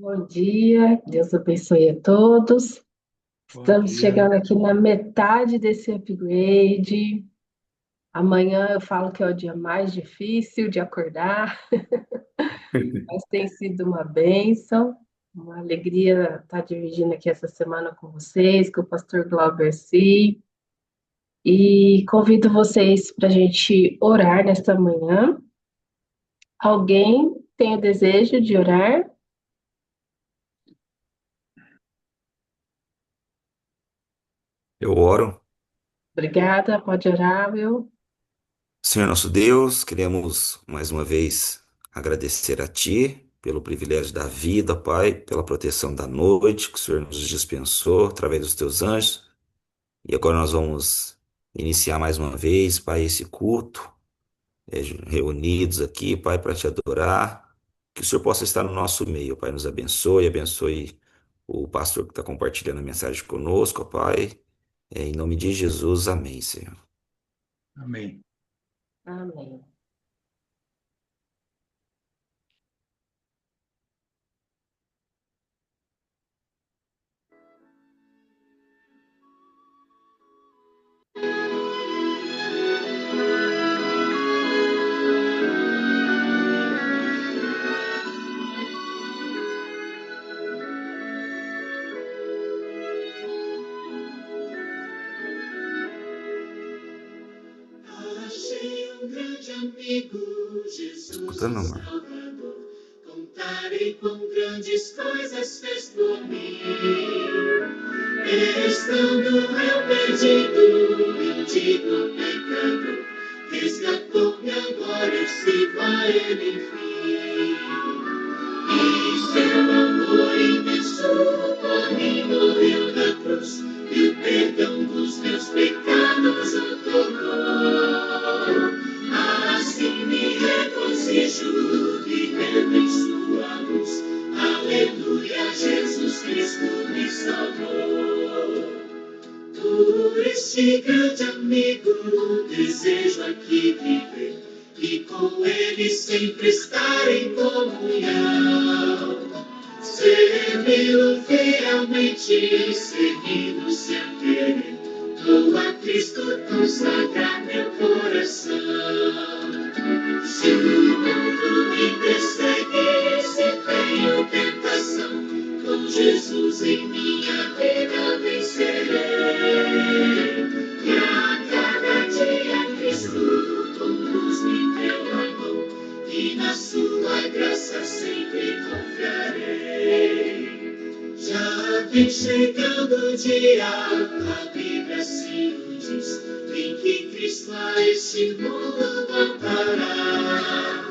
Bom dia, Deus abençoe a todos. Bom Estamos dia. chegando aqui na metade desse upgrade. Amanhã eu falo que é o dia mais difícil de acordar, mas tem sido uma bênção, uma alegria estar dividindo aqui essa semana com vocês, com o pastor Glauber Si. E convido vocês para a gente orar nesta manhã. Alguém tem o desejo de orar? Eu oro. Obrigada, pode orar, viu? Senhor nosso Deus, queremos mais uma vez agradecer a Ti pelo privilégio da vida, Pai, pela proteção da noite que o Senhor nos dispensou através dos Teus anjos. E agora nós vamos iniciar mais uma vez, Pai, esse culto, reunidos aqui, Pai, para Te adorar. Que o Senhor possa estar no nosso meio, Pai, nos abençoe, abençoe o pastor que está compartilhando a mensagem conosco, Pai. Em nome de Jesus, amém, Senhor. Amém. Amém. Achei um grande amigo, Jesus, Escutando, o amor? Salvador. Contarei quão grandes coisas fez por mim. Estando eu perdido, mendigo, pecador, resgatou-me agora, eu sigo a Ele, enfim. E seu amor imenso por mim morreu na cruz, e o perdão dos meus pecados otorgou. Assim me regozijo, vivendo em sua luz. Aleluia, Jesus Cristo me salvou. Por este grande amigo, desejo aqui viver e com ele sempre estar em comunhão. Servi-lo fielmente, seguindo seu querer. Dou a Cristo consagrar meu coração. Se o mundo me persegue, se tenho tentação, com Jesus em minha vida vencerei. E a cada dia Cristo conduz-me pela mão, e na sua graça sempre confiarei. Já vem chegando o dia, a Bíblia assim o diz, em que Cristo a este mundo voltará.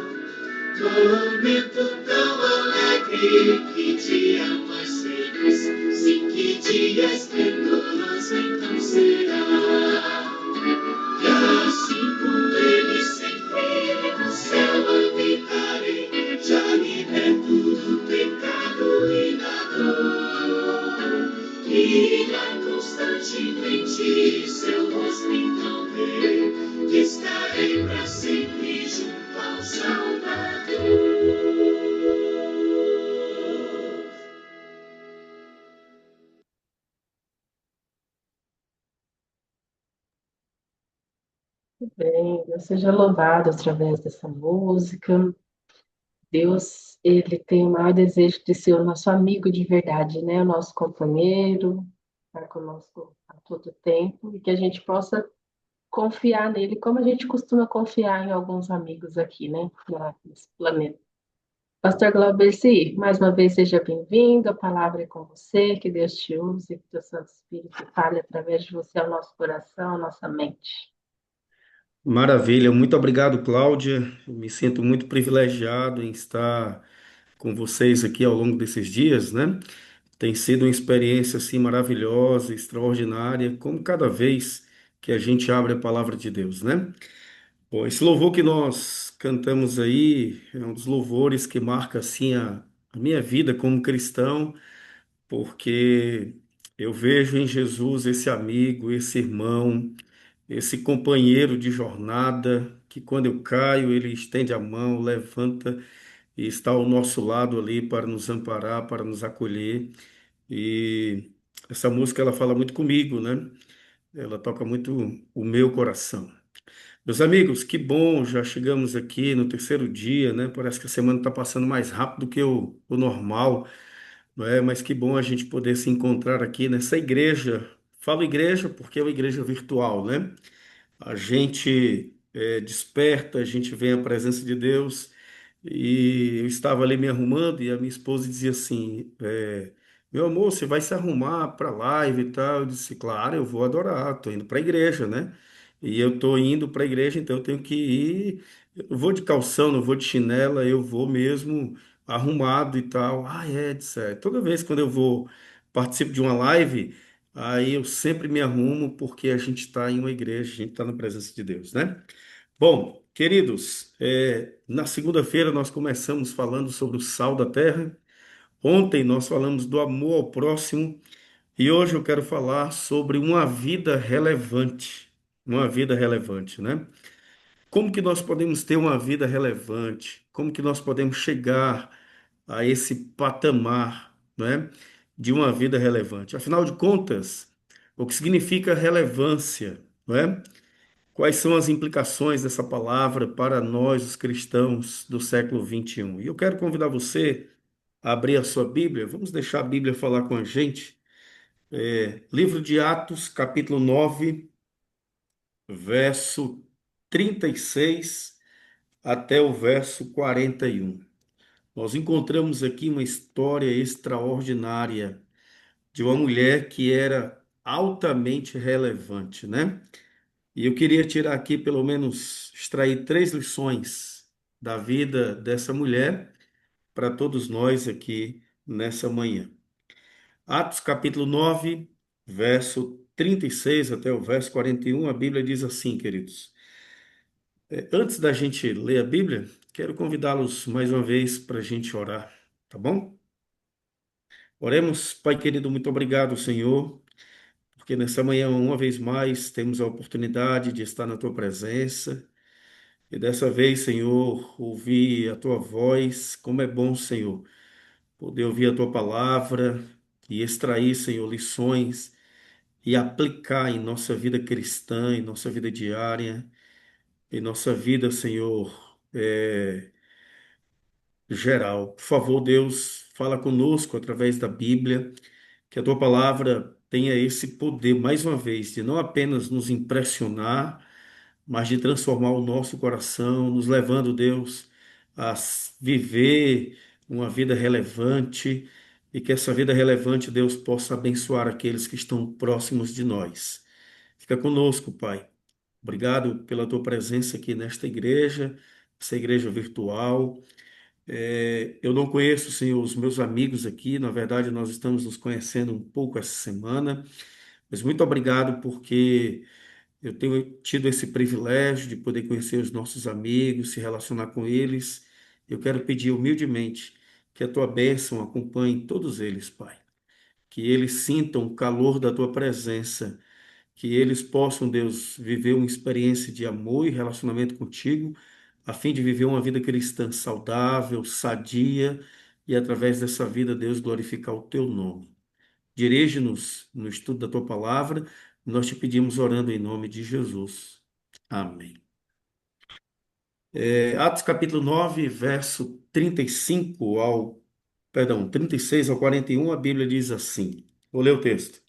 Momento tão alegre, que dia mais feliz, sim, que dia esplendoroso então será. E assim com ele sempre no céu habitarei, já liberto do pecado e da dor. E lá constantemente seu rosto então verei, estarei para sempre junto ao Salvador. Bem, Deus seja louvado através dessa música. Deus, ele tem o maior desejo de ser o nosso amigo de verdade, né? O nosso companheiro, estar conosco a todo tempo e que a gente possa confiar nele, como a gente costuma confiar em alguns amigos aqui, né? Nesse planeta. Pastor Glauber, mais uma vez seja bem-vindo, a palavra é com você, que Deus te use, que o Santo Espírito fale através de você ao nosso coração, à nossa mente. Maravilha, muito obrigado, Cláudia. Eu me sinto muito privilegiado em estar com vocês aqui ao longo desses dias, né? Tem sido uma experiência assim maravilhosa, extraordinária, como cada vez que a gente abre a palavra de Deus, né? Bom, esse louvor que nós cantamos aí é um dos louvores que marca assim a minha vida como cristão, porque eu vejo em Jesus esse amigo, esse irmão, esse companheiro de jornada, que quando eu caio, ele estende a mão, levanta e está ao nosso lado ali para nos amparar, para nos acolher. E essa música ela fala muito comigo, né? Ela toca muito o meu coração. Meus amigos, que bom, já chegamos aqui no terceiro dia, né? Parece que a semana está passando mais rápido do que o normal, não é? Mas que bom a gente poder se encontrar aqui nessa igreja. Falo igreja porque é uma igreja virtual, né? A gente desperta, a gente vê a presença de Deus. E eu estava ali me arrumando e a minha esposa dizia assim: meu amor, você vai se arrumar para live e tal? Eu disse: claro, eu vou adorar, estou indo para a igreja, né? E eu estou indo para a igreja, então eu tenho que ir. Eu vou de calção, não vou de chinela, eu vou mesmo arrumado e tal. Ah, é, disse. Toda vez quando eu vou, participo de uma live. Aí eu sempre me arrumo porque a gente está em uma igreja, a gente está na presença de Deus, né? Bom, queridos, na segunda-feira nós começamos falando sobre o sal da terra. Ontem nós falamos do amor ao próximo e hoje eu quero falar sobre uma vida relevante. Uma vida relevante, né? Como que nós podemos ter uma vida relevante? Como que nós podemos chegar a esse patamar, né, de uma vida relevante? Afinal de contas, o que significa relevância, não é? Quais são as implicações dessa palavra para nós, os cristãos do século XXI? E eu quero convidar você a abrir a sua Bíblia. Vamos deixar a Bíblia falar com a gente. Livro de Atos, capítulo 9, verso 36 até o verso 41. Nós encontramos aqui uma história extraordinária de uma mulher que era altamente relevante, né? E eu queria tirar aqui, pelo menos, extrair três lições da vida dessa mulher para todos nós aqui nessa manhã. Atos capítulo 9, verso 36 até o verso 41, a Bíblia diz assim, queridos. Antes da gente ler a Bíblia, quero convidá-los mais uma vez para a gente orar, tá bom? Oremos, Pai querido, muito obrigado, Senhor, porque nessa manhã, uma vez mais, temos a oportunidade de estar na tua presença. E dessa vez, Senhor, ouvir a tua voz, como é bom, Senhor, poder ouvir a tua palavra e extrair, Senhor, lições e aplicar em nossa vida cristã, em nossa vida diária, em nossa vida, Senhor, geral. Por favor, Deus, fala conosco através da Bíblia, que a tua palavra tenha esse poder, mais uma vez, de não apenas nos impressionar, mas de transformar o nosso coração, nos levando, Deus, a viver uma vida relevante e que essa vida relevante, Deus, possa abençoar aqueles que estão próximos de nós. Fica conosco, Pai. Obrigado pela tua presença aqui nesta igreja, essa igreja virtual. Eu não conheço, Senhor, os meus amigos aqui, na verdade, nós estamos nos conhecendo um pouco essa semana, mas muito obrigado porque eu tenho tido esse privilégio de poder conhecer os nossos amigos, se relacionar com eles. Eu quero pedir humildemente que a tua bênção acompanhe todos eles, Pai. Que eles sintam o calor da tua presença, que eles possam, Deus, viver uma experiência de amor e relacionamento contigo, a fim de viver uma vida cristã saudável, sadia e através dessa vida, Deus, glorificar o teu nome. Dirige-nos no estudo da tua palavra. Nós te pedimos orando em nome de Jesus. Amém. Atos capítulo 9, verso 35 perdão, 36 ao 41, a Bíblia diz assim. Vou ler o texto.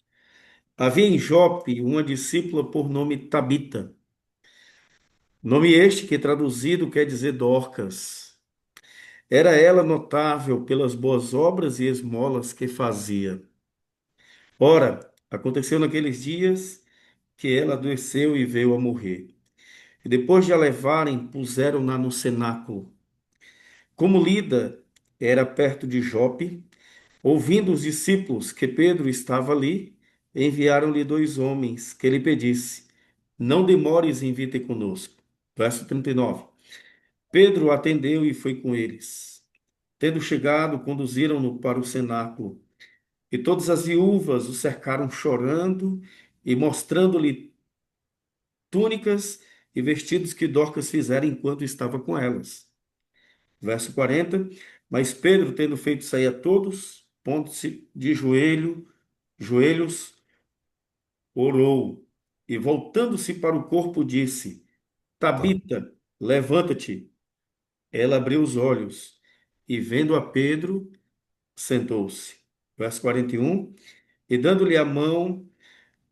Havia em Jope uma discípula por nome Tabita, nome este que traduzido quer dizer Dorcas. Era ela notável pelas boas obras e esmolas que fazia. Ora, aconteceu naqueles dias que ela adoeceu e veio a morrer. E depois de a levarem, puseram-na no cenáculo. Como Lida era perto de Jope, ouvindo os discípulos que Pedro estava ali, enviaram-lhe dois homens que lhe pedisse: não demores em vir ter conosco. Verso 39. Pedro atendeu e foi com eles. Tendo chegado, conduziram-no para o cenáculo. E todas as viúvas o cercaram chorando e mostrando-lhe túnicas e vestidos que Dorcas fizera enquanto estava com elas. Verso 40. Mas Pedro, tendo feito sair a todos, pondo-se de joelhos, orou. E voltando-se para o corpo, disse: Tá. Tabita, levanta-te. Ela abriu os olhos e, vendo a Pedro, sentou-se. Verso 41. E dando-lhe a mão,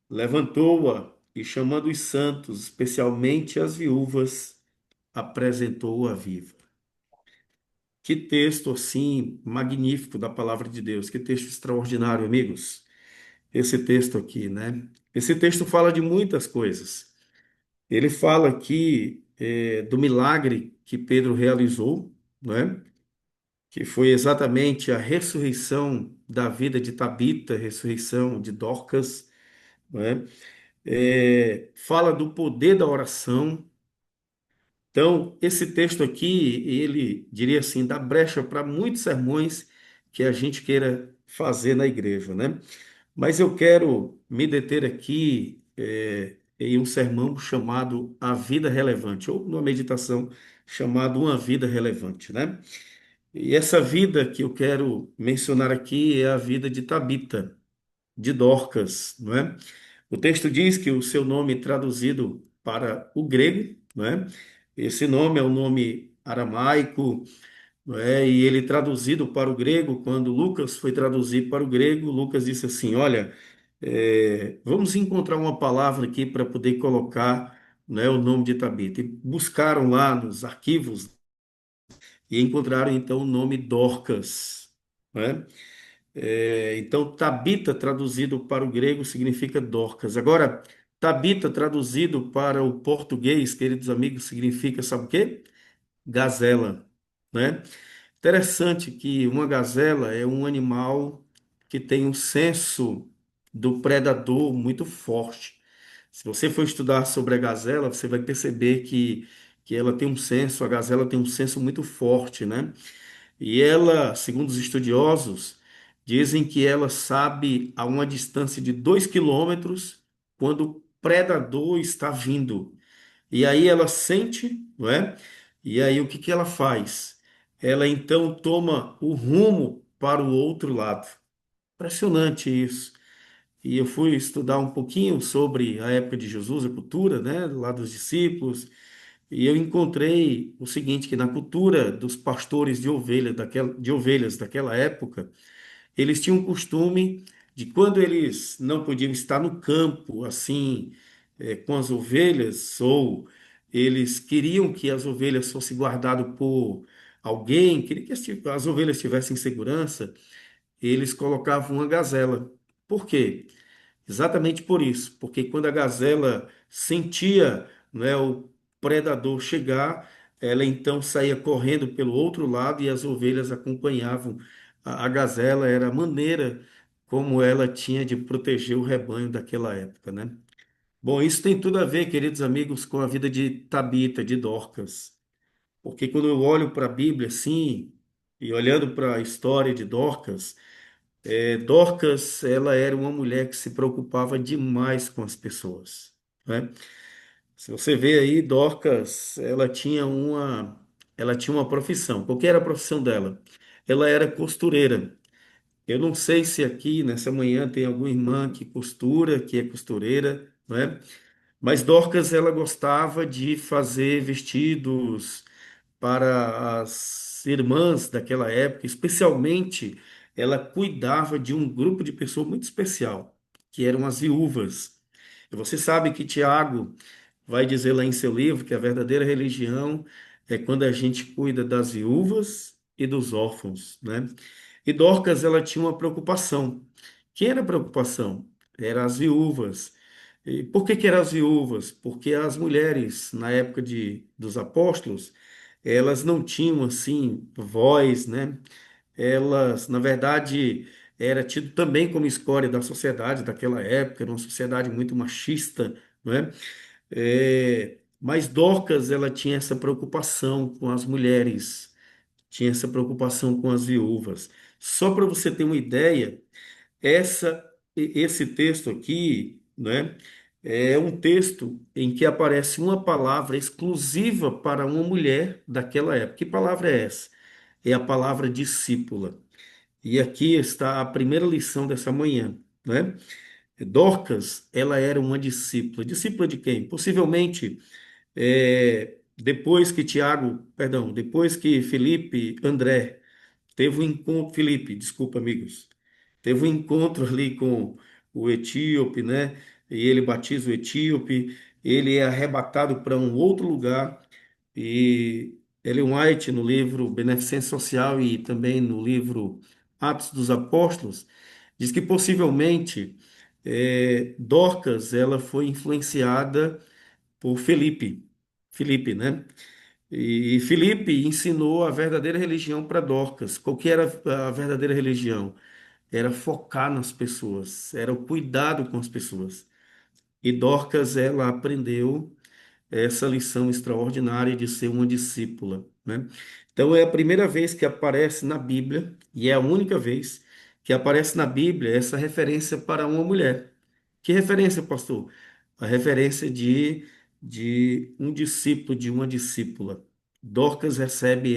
levantou-a e, chamando os santos, especialmente as viúvas, apresentou-a viva. Que texto assim magnífico da palavra de Deus, que texto extraordinário, amigos. Esse texto aqui, né? Esse texto fala de muitas coisas. Ele fala aqui do milagre que Pedro realizou, né? Que foi exatamente a ressurreição da vida de Tabita, ressurreição de Dorcas, né? Fala do poder da oração. Então, esse texto aqui, ele diria assim, dá brecha para muitos sermões que a gente queira fazer na igreja, né? Mas eu quero me deter aqui em um sermão chamado A Vida Relevante, ou numa meditação chamada Uma Vida Relevante, né? E essa vida que eu quero mencionar aqui é a vida de Tabita, de Dorcas, não é? O texto diz que o seu nome traduzido para o grego, não é? Esse nome é o nome aramaico, não é? E ele traduzido para o grego, quando Lucas foi traduzir para o grego, Lucas disse assim: Olha, vamos encontrar uma palavra aqui para poder colocar, né, o nome de Tabita. E buscaram lá nos arquivos e encontraram então o nome Dorcas, né? Então, Tabita, traduzido para o grego, significa Dorcas. Agora, Tabita, traduzido para o português, queridos amigos, significa, sabe o quê? Gazela, né? Interessante que uma gazela é um animal que tem um senso do predador muito forte. Se você for estudar sobre a gazela, você vai perceber que ela tem um senso, a gazela tem um senso muito forte, né? E ela, segundo os estudiosos, dizem que ela sabe a uma distância de 2 quilômetros quando o predador está vindo. E aí ela sente, não é? E aí o que que ela faz? Ela então toma o rumo para o outro lado. Impressionante isso. E eu fui estudar um pouquinho sobre a época de Jesus, a cultura, né, lá dos discípulos, e eu encontrei o seguinte, que na cultura dos pastores de ovelhas daquela época, eles tinham o costume de quando eles não podiam estar no campo, assim, com as ovelhas, ou eles queriam que as ovelhas fossem guardadas por alguém, queria que as ovelhas tivessem segurança, eles colocavam uma gazela. Por quê? Exatamente por isso, porque quando a gazela sentia, né, o predador chegar, ela então saía correndo pelo outro lado e as ovelhas acompanhavam a gazela, era a maneira como ela tinha de proteger o rebanho daquela época, né? Bom, isso tem tudo a ver, queridos amigos, com a vida de Tabita, de Dorcas, porque quando eu olho para a Bíblia assim, e olhando para a história de Dorcas, Dorcas, ela era uma mulher que se preocupava demais com as pessoas, né? Se você vê aí, Dorcas, ela tinha uma profissão. Qual que era a profissão dela? Ela era costureira. Eu não sei se aqui nessa manhã tem alguma irmã que costura, que é costureira, né? Mas Dorcas, ela gostava de fazer vestidos para as irmãs daquela época, especialmente ela cuidava de um grupo de pessoas muito especial, que eram as viúvas. E você sabe que Tiago vai dizer lá em seu livro que a verdadeira religião é quando a gente cuida das viúvas e dos órfãos, né? E Dorcas, ela tinha uma preocupação. Quem era a preocupação? Eram as viúvas. E por que que eram as viúvas? Porque as mulheres, na época dos apóstolos, elas não tinham, assim, voz, né? Elas, na verdade, era tido também como escória da sociedade daquela época, era uma sociedade muito machista, não é? Mas Dorcas, ela tinha essa preocupação com as mulheres, tinha essa preocupação com as viúvas. Só para você ter uma ideia, esse texto aqui, né, é um texto em que aparece uma palavra exclusiva para uma mulher daquela época. Que palavra é essa? é a palavra discípula. E aqui está a primeira lição dessa manhã, né? Dorcas, ela era uma discípula. Discípula de quem? Possivelmente, depois que depois que Felipe, André, teve um encontro, Felipe, desculpa, amigos, teve um encontro ali com o etíope, né? E ele batiza o etíope, ele é arrebatado para um outro lugar. E Ellen White, no livro Beneficência Social e também no livro Atos dos Apóstolos, diz que possivelmente Dorcas ela foi influenciada por Felipe, né? E Felipe ensinou a verdadeira religião para Dorcas. Qual que era a verdadeira religião? Era focar nas pessoas, era o cuidado com as pessoas. E Dorcas, ela aprendeu essa lição extraordinária de ser uma discípula, né? Então é a primeira vez que aparece na Bíblia, e é a única vez que aparece na Bíblia essa referência para uma mulher. Que referência, pastor? A referência de um discípulo, de uma discípula. Dorcas recebe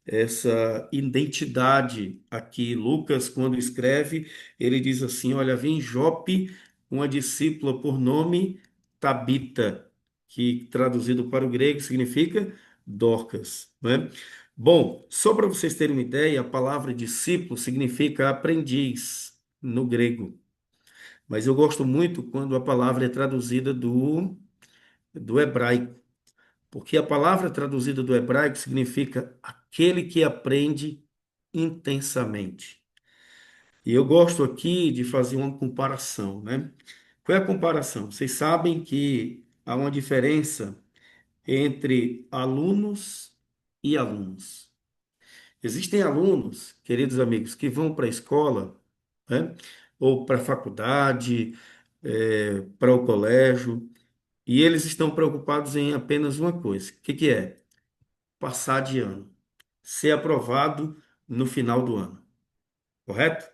essa identidade aqui. Lucas, quando escreve, ele diz assim: Olha, vem Jope, uma discípula por nome Tabita, que traduzido para o grego significa Dorcas, né? Bom, só para vocês terem uma ideia, a palavra discípulo significa aprendiz no grego. Mas eu gosto muito quando a palavra é traduzida do hebraico. Porque a palavra traduzida do hebraico significa aquele que aprende intensamente. E eu gosto aqui de fazer uma comparação, né? Qual é a comparação? Vocês sabem que há uma diferença entre alunos e alunos. Existem alunos, queridos amigos, que vão para a escola, né? Ou para a faculdade, para o colégio, e eles estão preocupados em apenas uma coisa. O que que é? Passar de ano, ser aprovado no final do ano, correto?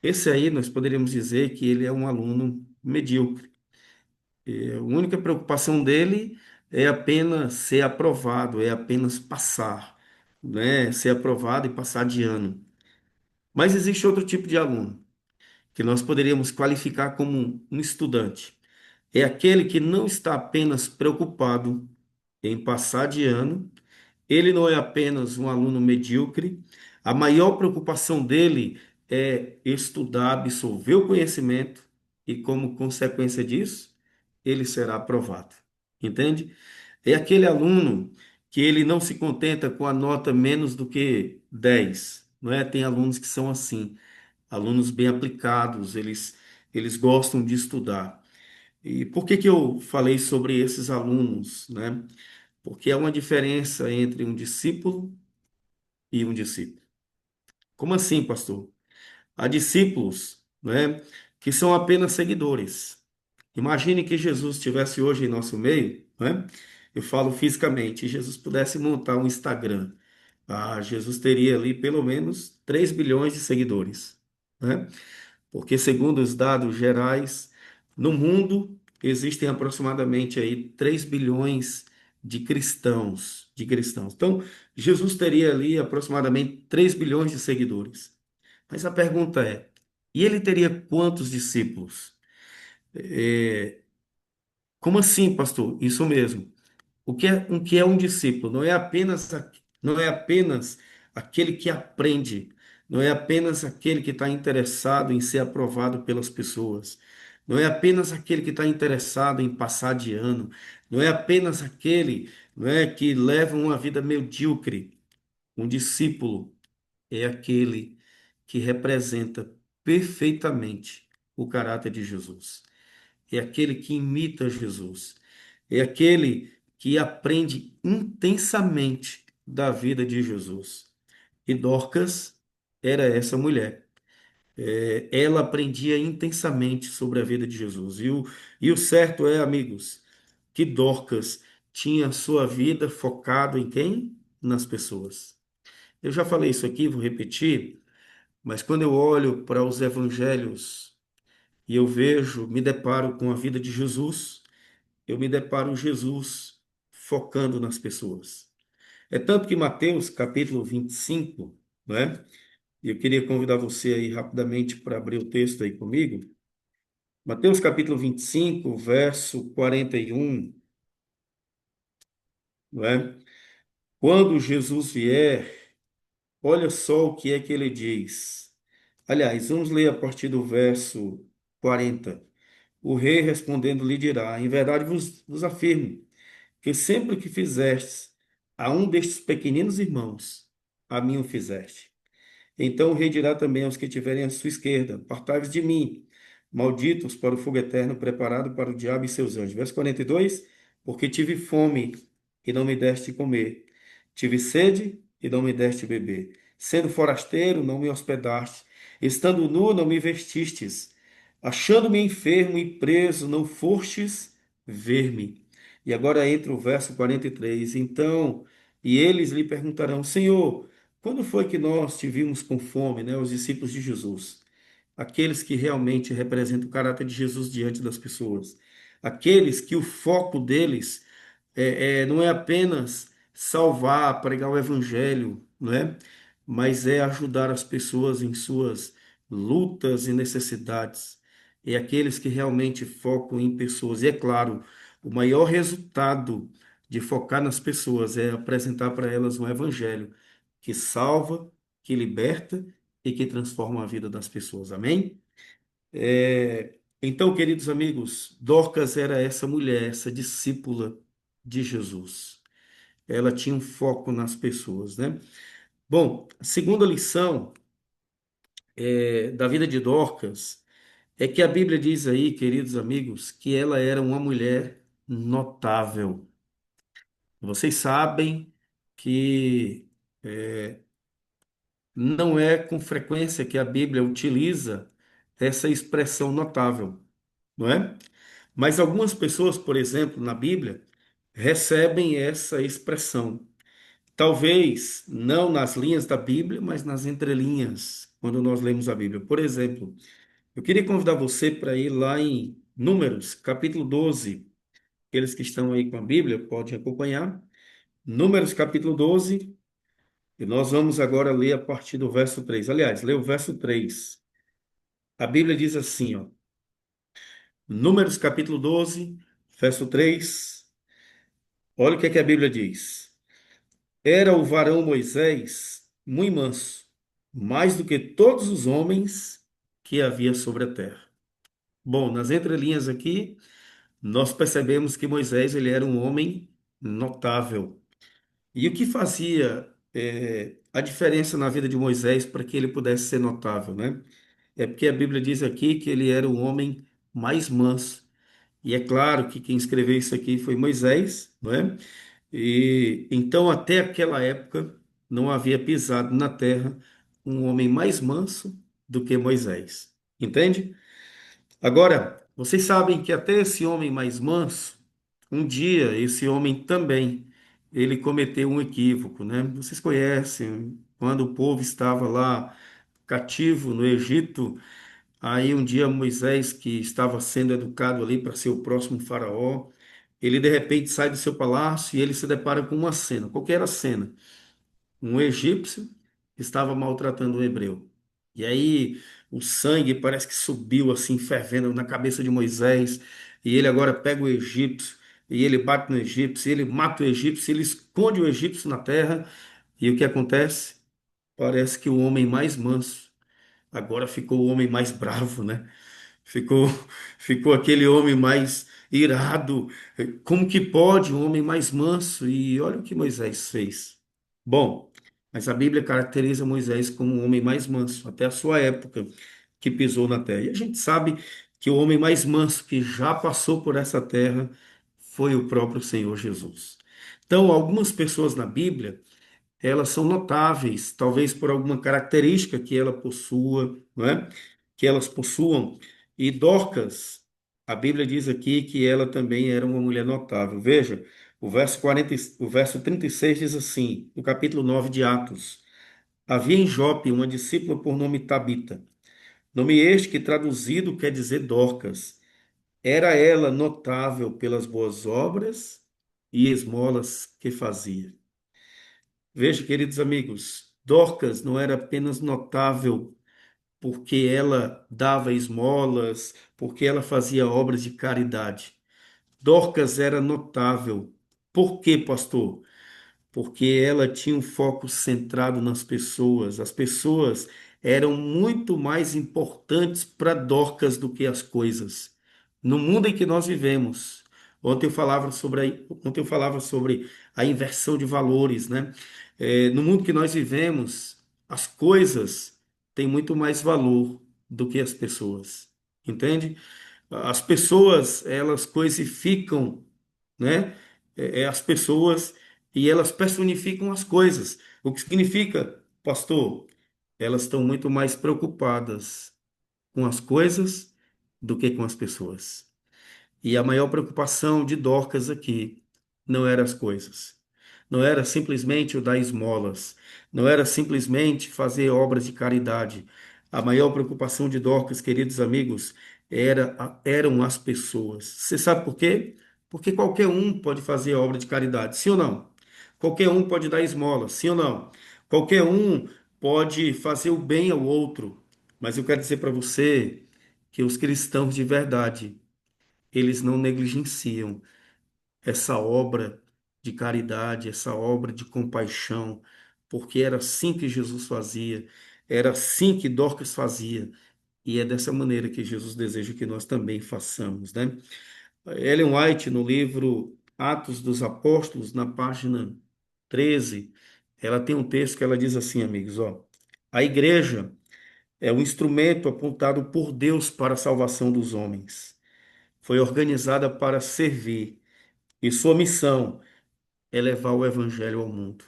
Esse aí nós poderíamos dizer que ele é um aluno medíocre. A única preocupação dele é apenas ser aprovado, é apenas passar, né? Ser aprovado e passar de ano. Mas existe outro tipo de aluno que nós poderíamos qualificar como um estudante. É aquele que não está apenas preocupado em passar de ano. Ele não é apenas um aluno medíocre, a maior preocupação dele é estudar, absorver o conhecimento e, como consequência disso, ele será aprovado. Entende? É aquele aluno que ele não se contenta com a nota menos do que 10, não é? Tem alunos que são assim, alunos bem aplicados, eles gostam de estudar. E por que que eu falei sobre esses alunos, né? Porque há uma diferença entre um discípulo e um discípulo. Como assim, pastor? Há discípulos, né, que são apenas seguidores. Imagine que Jesus estivesse hoje em nosso meio, né? Eu falo fisicamente, e Jesus pudesse montar um Instagram. Ah, Jesus teria ali pelo menos 3 bilhões de seguidores, né? Porque segundo os dados gerais, no mundo existem aproximadamente aí 3 bilhões de cristãos. Então, Jesus teria ali aproximadamente 3 bilhões de seguidores. Mas a pergunta é, e ele teria quantos discípulos? É, Como assim, pastor? Isso mesmo. O que é um discípulo? Não é apenas aquele que aprende, não é apenas aquele que está interessado em ser aprovado pelas pessoas, não é apenas aquele que está interessado em passar de ano, não é apenas aquele, não é, que leva uma vida medíocre. Um discípulo é aquele que representa perfeitamente o caráter de Jesus. É aquele que imita Jesus. É aquele que aprende intensamente da vida de Jesus. E Dorcas era essa mulher. Ela aprendia intensamente sobre a vida de Jesus. E o certo é, amigos, que Dorcas tinha sua vida focada em quem? Nas pessoas. Eu já falei isso aqui, vou repetir, mas quando eu olho para os evangelhos e eu vejo, me deparo com a vida de Jesus, eu me deparo Jesus focando nas pessoas. É tanto que Mateus, capítulo 25, né? E eu queria convidar você aí rapidamente para abrir o texto aí comigo. Mateus capítulo 25, verso 41, não é? Quando Jesus vier, olha só o que é que ele diz. Aliás, vamos ler a partir do verso 40. O rei respondendo lhe dirá: Em verdade vos afirmo que sempre que fizestes a um destes pequeninos irmãos, a mim o fizeste. Então o rei dirá também aos que tiverem à sua esquerda: Apartai-vos de mim, malditos para o fogo eterno preparado para o diabo e seus anjos. Verso 42: Porque tive fome e não me deste comer, tive sede e não me deste beber, sendo forasteiro, não me hospedaste, estando nu, não me vestistes, achando-me enfermo e preso, não fostes ver-me. E agora entra o verso 43. Então, e eles lhe perguntarão: Senhor, quando foi que nós te vimos com fome, né? Os discípulos de Jesus, aqueles que realmente representam o caráter de Jesus diante das pessoas, aqueles que o foco deles não é apenas salvar, pregar o evangelho, não é? Mas é ajudar as pessoas em suas lutas e necessidades. É aqueles que realmente focam em pessoas. E é claro, o maior resultado de focar nas pessoas é apresentar para elas um evangelho que salva, que liberta e que transforma a vida das pessoas. Amém? Então, queridos amigos, Dorcas era essa mulher, essa discípula de Jesus. Ela tinha um foco nas pessoas, né? Bom, a segunda lição da vida de Dorcas é que a Bíblia diz aí, queridos amigos, que ela era uma mulher notável. Vocês sabem que não é com frequência que a Bíblia utiliza essa expressão notável, não é? Mas algumas pessoas, por exemplo, na Bíblia, recebem essa expressão. Talvez não nas linhas da Bíblia, mas nas entrelinhas, quando nós lemos a Bíblia. Por exemplo, eu queria convidar você para ir lá em Números, capítulo 12. Aqueles que estão aí com a Bíblia podem acompanhar. Números, capítulo 12. E nós vamos agora ler a partir do verso 3. Aliás, lê o verso 3. A Bíblia diz assim, ó. Números capítulo 12, verso 3. Olha o que é que a Bíblia diz. Era o varão Moisés muito manso, mais do que todos os homens que havia sobre a terra. Bom, nas entrelinhas aqui, nós percebemos que Moisés ele era um homem notável. E o que fazia a diferença na vida de Moisés para que ele pudesse ser notável, né? É porque a Bíblia diz aqui que ele era o homem mais manso. E é claro que quem escreveu isso aqui foi Moisés, não é? E então até aquela época não havia pisado na terra um homem mais manso do que Moisés. Entende? Agora, vocês sabem que até esse homem mais manso, um dia esse homem também ele cometeu um equívoco, né? Vocês conhecem quando o povo estava lá cativo no Egito. Aí um dia Moisés, que estava sendo educado ali para ser o próximo faraó, ele de repente sai do seu palácio e ele se depara com uma cena. Qual que era a cena? Um egípcio estava maltratando um hebreu. E aí o sangue parece que subiu assim, fervendo na cabeça de Moisés, e ele agora pega o egípcio, e ele bate no egípcio, e ele mata o egípcio, ele esconde o egípcio na terra, e o que acontece? Parece que o homem mais manso agora ficou o homem mais bravo, né? Ficou, ficou aquele homem mais irado. Como que pode um homem mais manso? E olha o que Moisés fez. Bom, mas a Bíblia caracteriza Moisés como um homem mais manso, até a sua época que pisou na terra. E a gente sabe que o homem mais manso que já passou por essa terra foi o próprio Senhor Jesus. Então, algumas pessoas na Bíblia elas são notáveis, talvez por alguma característica que ela possua, não é? Que elas possuam. E Dorcas, a Bíblia diz aqui que ela também era uma mulher notável. Veja, o verso 36 diz assim, no capítulo 9 de Atos: Havia em Jope uma discípula por nome Tabita, nome este que traduzido quer dizer Dorcas. Era ela notável pelas boas obras e esmolas que fazia. Veja, queridos amigos, Dorcas não era apenas notável porque ela dava esmolas, porque ela fazia obras de caridade. Dorcas era notável. Por quê, pastor? Porque ela tinha um foco centrado nas pessoas. As pessoas eram muito mais importantes para Dorcas do que as coisas. No mundo em que nós vivemos, ontem eu falava sobre a inversão de valores, né? No mundo que nós vivemos, as coisas têm muito mais valor do que as pessoas, entende? As pessoas, elas coisificam, né? As pessoas e elas personificam as coisas. O que significa, pastor? Elas estão muito mais preocupadas com as coisas do que com as pessoas. E a maior preocupação de Dorcas aqui não eram as coisas. Não era simplesmente o dar esmolas. Não era simplesmente fazer obras de caridade. A maior preocupação de Dorcas, queridos amigos, eram as pessoas. Você sabe por quê? Porque qualquer um pode fazer obra de caridade, sim ou não? Qualquer um pode dar esmola, sim ou não? Qualquer um pode fazer o bem ao outro. Mas eu quero dizer para você que os cristãos de verdade, eles não negligenciam essa obra de caridade, essa obra de compaixão, porque era assim que Jesus fazia, era assim que Dorcas fazia, e é dessa maneira que Jesus deseja que nós também façamos, né? Ellen White, no livro Atos dos Apóstolos, na página 13, ela tem um texto que ela diz assim, amigos, ó, a igreja é o instrumento apontado por Deus para a salvação dos homens. Foi organizada para servir, e sua missão é levar o evangelho ao mundo.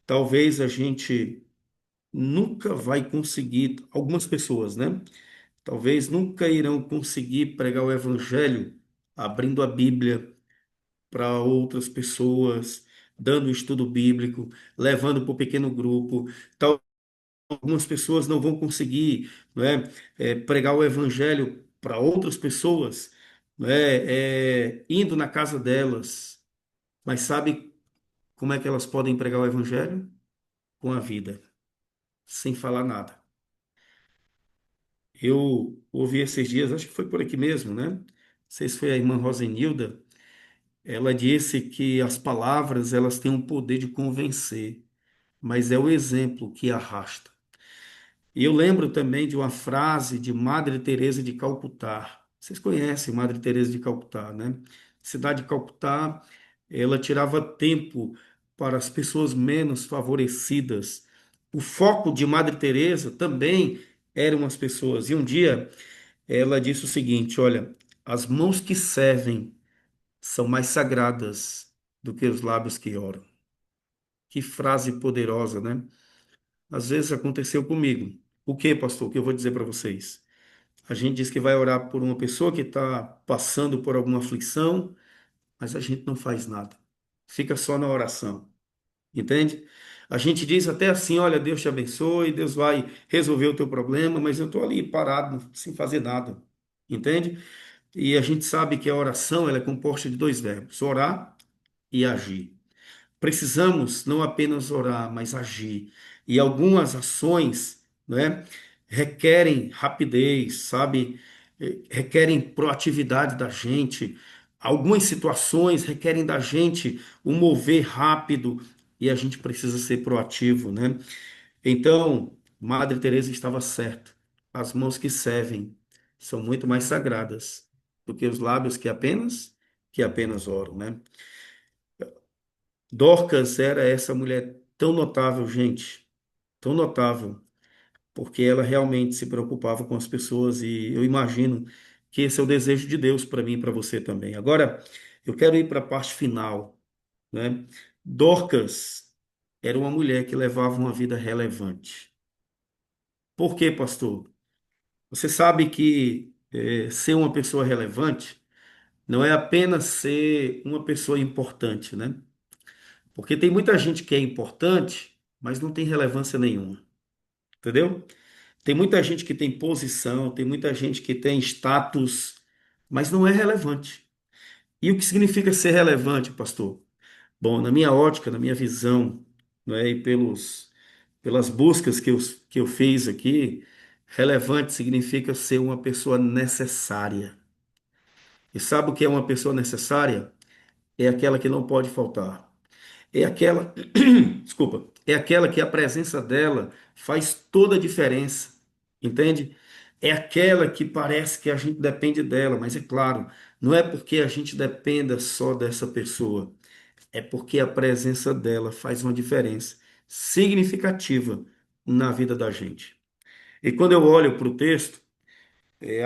Talvez a gente nunca vai conseguir, algumas pessoas, né? Talvez nunca irão conseguir pregar o evangelho abrindo a Bíblia para outras pessoas, dando um estudo bíblico, levando para o pequeno grupo. Algumas pessoas não vão conseguir, né, pregar o evangelho para outras pessoas, né, indo na casa delas. Mas sabe como é que elas podem pregar o evangelho? Com a vida, sem falar nada. Eu ouvi esses dias, acho que foi por aqui mesmo, né? Não sei se foi a irmã Rosenilda. Ela disse que as palavras elas têm um poder de convencer, mas é o exemplo que arrasta. E eu lembro também de uma frase de Madre Teresa de Calcutá. Vocês conhecem Madre Teresa de Calcutá, né? Cidade de Calcutá, ela tirava tempo para as pessoas menos favorecidas. O foco de Madre Teresa também eram as pessoas. E um dia ela disse o seguinte: olha, as mãos que servem são mais sagradas do que os lábios que oram. Que frase poderosa, né? Às vezes aconteceu comigo. O que, pastor? O que eu vou dizer para vocês? A gente diz que vai orar por uma pessoa que está passando por alguma aflição, mas a gente não faz nada. Fica só na oração, entende? A gente diz até assim: olha, Deus te abençoe, Deus vai resolver o teu problema, mas eu estou ali parado, sem fazer nada, entende? E a gente sabe que a oração ela é composta de dois verbos: orar e agir. Precisamos não apenas orar, mas agir. E algumas ações, né, requerem rapidez, sabe? Requerem proatividade da gente. Algumas situações requerem da gente um mover rápido e a gente precisa ser proativo, né? Então, Madre Teresa estava certa. As mãos que servem são muito mais sagradas do que os lábios que apenas oram, né? Dorcas era essa mulher tão notável, gente, tão notável, porque ela realmente se preocupava com as pessoas e eu imagino que esse é o desejo de Deus para mim e para você também. Agora, eu quero ir para a parte final, né? Dorcas era uma mulher que levava uma vida relevante. Por quê, pastor? Você sabe que ser uma pessoa relevante não é apenas ser uma pessoa importante, né? Porque tem muita gente que é importante, mas não tem relevância nenhuma, entendeu? Tem muita gente que tem posição, tem muita gente que tem status, mas não é relevante. E o que significa ser relevante, pastor? Bom, na minha ótica, na minha visão, né, e pelas buscas que eu fiz aqui, relevante significa ser uma pessoa necessária. E sabe o que é uma pessoa necessária? É aquela que não pode faltar. É aquela, desculpa, é aquela que a presença dela faz toda a diferença, entende? É aquela que parece que a gente depende dela, mas é claro, não é porque a gente dependa só dessa pessoa, é porque a presença dela faz uma diferença significativa na vida da gente. E quando eu olho para o texto,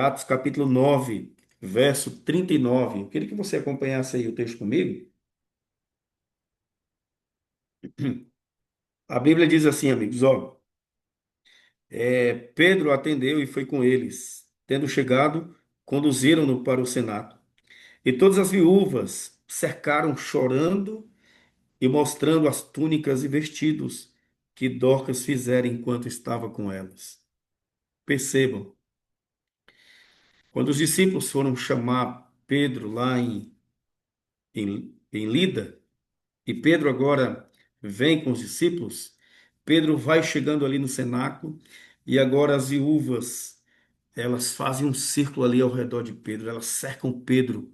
Atos capítulo 9, verso 39, eu queria que você acompanhasse aí o texto comigo. A Bíblia diz assim, amigos, ó. Pedro atendeu e foi com eles. Tendo chegado, conduziram-no para o cenáculo. E todas as viúvas cercaram chorando e mostrando as túnicas e vestidos que Dorcas fizera enquanto estava com elas. Percebam, quando os discípulos foram chamar Pedro lá em Lida, e Pedro agora vem com os discípulos, Pedro vai chegando ali no cenáculo, e agora as viúvas elas fazem um círculo ali ao redor de Pedro, elas cercam Pedro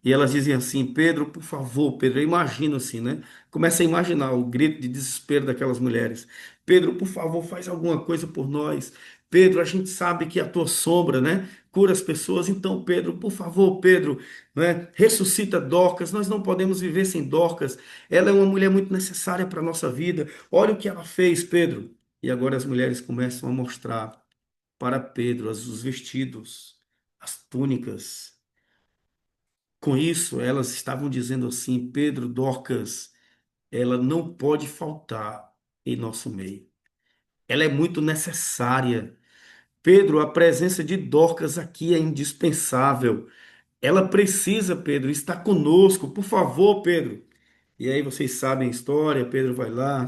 e elas dizem assim: Pedro, por favor, Pedro, eu imagino assim, né? Começa a imaginar o grito de desespero daquelas mulheres: Pedro, por favor, faz alguma coisa por nós. Pedro, a gente sabe que a tua sombra, né, cura as pessoas. Então, Pedro, por favor, Pedro, né, ressuscita Dorcas. Nós não podemos viver sem Dorcas. Ela é uma mulher muito necessária para a nossa vida. Olha o que ela fez, Pedro. E agora as mulheres começam a mostrar para Pedro os vestidos, as túnicas. Com isso, elas estavam dizendo assim: Pedro, Dorcas, ela não pode faltar em nosso meio. Ela é muito necessária. Pedro, a presença de Dorcas aqui é indispensável. Ela precisa, Pedro, estar conosco. Por favor, Pedro. E aí vocês sabem a história, Pedro vai lá,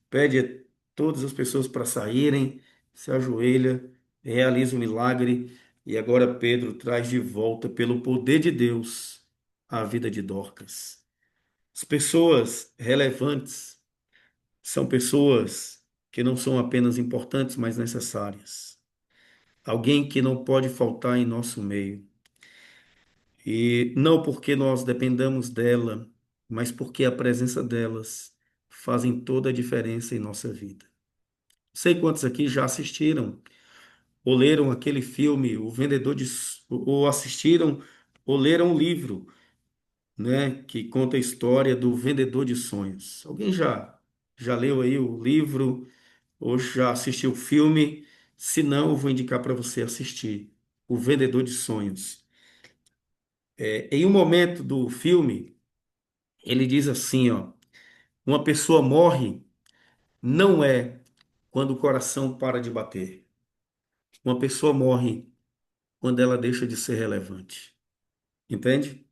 pede a todas as pessoas para saírem, se ajoelha, realiza o milagre, e agora Pedro traz de volta, pelo poder de Deus, a vida de Dorcas. As pessoas relevantes são pessoas que não são apenas importantes, mas necessárias. Alguém que não pode faltar em nosso meio. E não porque nós dependamos dela, mas porque a presença delas fazem toda a diferença em nossa vida. Não sei quantos aqui já assistiram ou leram aquele filme, O Vendedor de... ou assistiram ou leram um livro, né, que conta a história do Vendedor de Sonhos. Alguém já leu aí o livro ou já assistiu o filme? Se não, eu vou indicar para você assistir O Vendedor de Sonhos. Em um momento do filme, ele diz assim, ó: uma pessoa morre não é quando o coração para de bater. Uma pessoa morre quando ela deixa de ser relevante. Entende?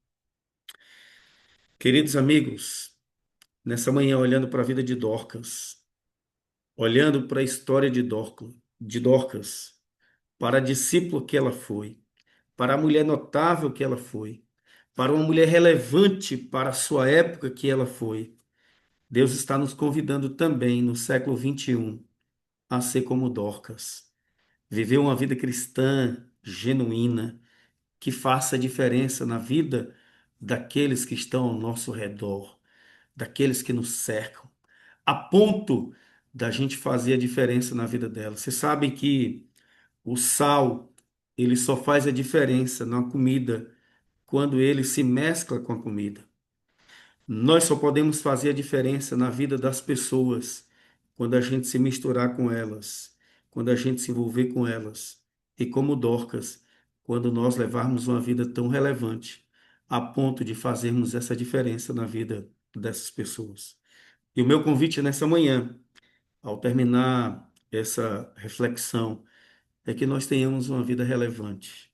Queridos amigos, nessa manhã olhando para a vida de Dorcas, olhando para a história de Dorcas, para a discípula que ela foi, para a mulher notável que ela foi, para uma mulher relevante para a sua época que ela foi, Deus está nos convidando também no século XXI a ser como Dorcas, viver uma vida cristã genuína, que faça diferença na vida daqueles que estão ao nosso redor, daqueles que nos cercam, a ponto da gente fazer a diferença na vida delas. Você sabe que o sal, ele só faz a diferença na comida quando ele se mescla com a comida. Nós só podemos fazer a diferença na vida das pessoas quando a gente se misturar com elas, quando a gente se envolver com elas. E como Dorcas, quando nós levarmos uma vida tão relevante a ponto de fazermos essa diferença na vida dessas pessoas. E o meu convite nessa manhã, ao terminar essa reflexão, é que nós tenhamos uma vida relevante.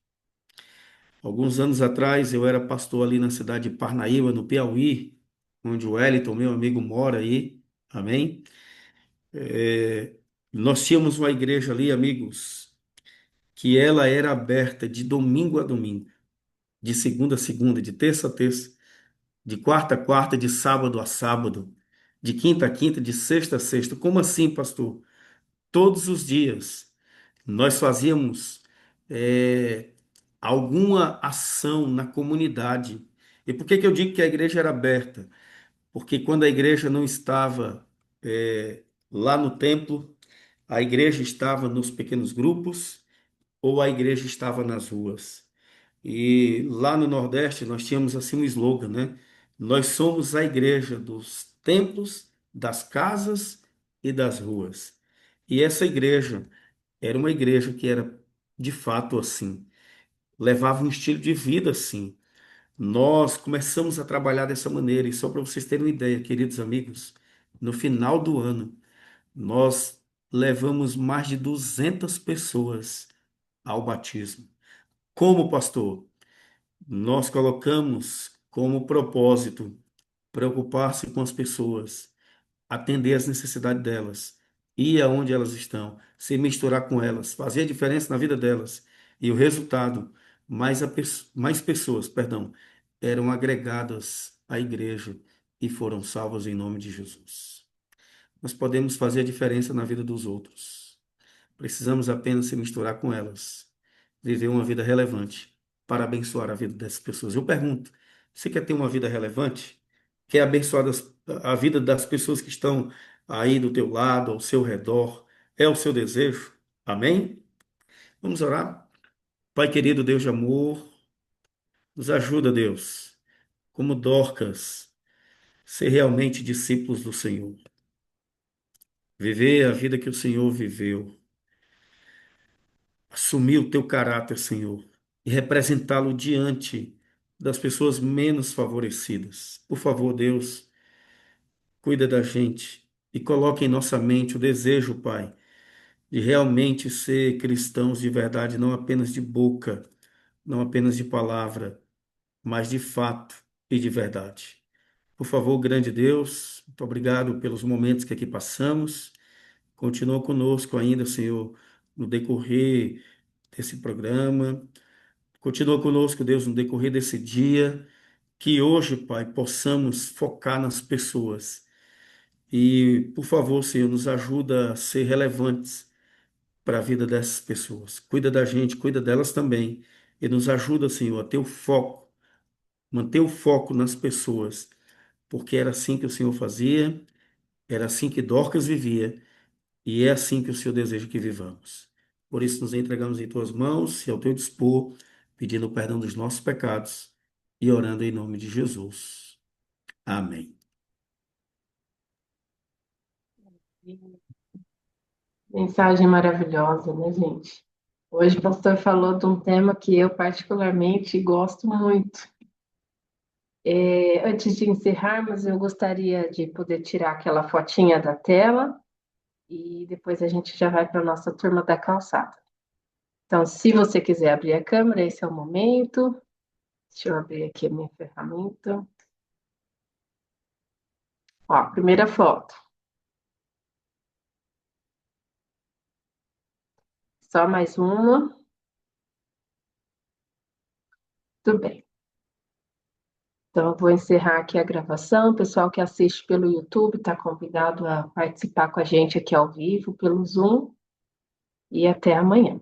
Alguns anos atrás, eu era pastor ali na cidade de Parnaíba, no Piauí, onde o Wellington, meu amigo, mora aí. Amém? É, nós tínhamos uma igreja ali, amigos, que ela era aberta de domingo a domingo, de segunda a segunda, de terça a terça, de quarta a quarta, de sábado a sábado, de quinta a quinta, de sexta a sexta. Como assim, pastor? Todos os dias nós fazíamos é, alguma ação na comunidade. E por que que eu digo que a igreja era aberta? Porque quando a igreja não estava lá no templo, a igreja estava nos pequenos grupos ou a igreja estava nas ruas. E lá no Nordeste nós tínhamos assim um slogan, né? Nós somos a igreja dos templos, das casas e das ruas. E essa igreja era uma igreja que era de fato assim, levava um estilo de vida assim. Nós começamos a trabalhar dessa maneira, e só para vocês terem uma ideia, queridos amigos, no final do ano, nós levamos mais de 200 pessoas ao batismo. Como pastor? Nós colocamos como propósito preocupar-se com as pessoas, atender às necessidades delas, ir aonde elas estão, se misturar com elas, fazer a diferença na vida delas. E o resultado, mais pessoas, perdão, eram agregadas à igreja e foram salvas em nome de Jesus. Nós podemos fazer a diferença na vida dos outros. Precisamos apenas se misturar com elas, viver uma vida relevante para abençoar a vida dessas pessoas. Eu pergunto, você quer ter uma vida relevante? Quer abençoar a vida das pessoas que estão aí do teu lado, ao seu redor? É o seu desejo? Amém? Vamos orar? Pai querido, Deus de amor, nos ajuda, Deus, como Dorcas, ser realmente discípulos do Senhor. Viver a vida que o Senhor viveu. Assumir o teu caráter, Senhor, e representá-lo diante das pessoas menos favorecidas. Por favor, Deus, cuida da gente e coloque em nossa mente o desejo, Pai, de realmente ser cristãos de verdade, não apenas de boca, não apenas de palavra, mas de fato e de verdade. Por favor, grande Deus, muito obrigado pelos momentos que aqui passamos. Continua conosco ainda, Senhor, no decorrer desse programa. Continua conosco, Deus, no decorrer desse dia, que hoje, Pai, possamos focar nas pessoas. E, por favor, Senhor, nos ajuda a ser relevantes para a vida dessas pessoas. Cuida da gente, cuida delas também. E nos ajuda, Senhor, a ter o foco, manter o foco nas pessoas, porque era assim que o Senhor fazia, era assim que Dorcas vivia, e é assim que o Senhor deseja que vivamos. Por isso, nos entregamos em tuas mãos e ao teu dispor, pedindo perdão dos nossos pecados e orando em nome de Jesus. Amém. Mensagem maravilhosa, né, gente? Hoje o pastor falou de um tema que eu particularmente gosto muito. Antes de encerrarmos, eu gostaria de poder tirar aquela fotinha da tela e depois a gente já vai para a nossa turma da calçada. Então, se você quiser abrir a câmera, esse é o momento. Deixa eu abrir aqui a minha ferramenta. Ó, primeira foto. Só mais uma. Tudo bem. Então, eu vou encerrar aqui a gravação. O pessoal que assiste pelo YouTube está convidado a participar com a gente aqui ao vivo, pelo Zoom. E até amanhã.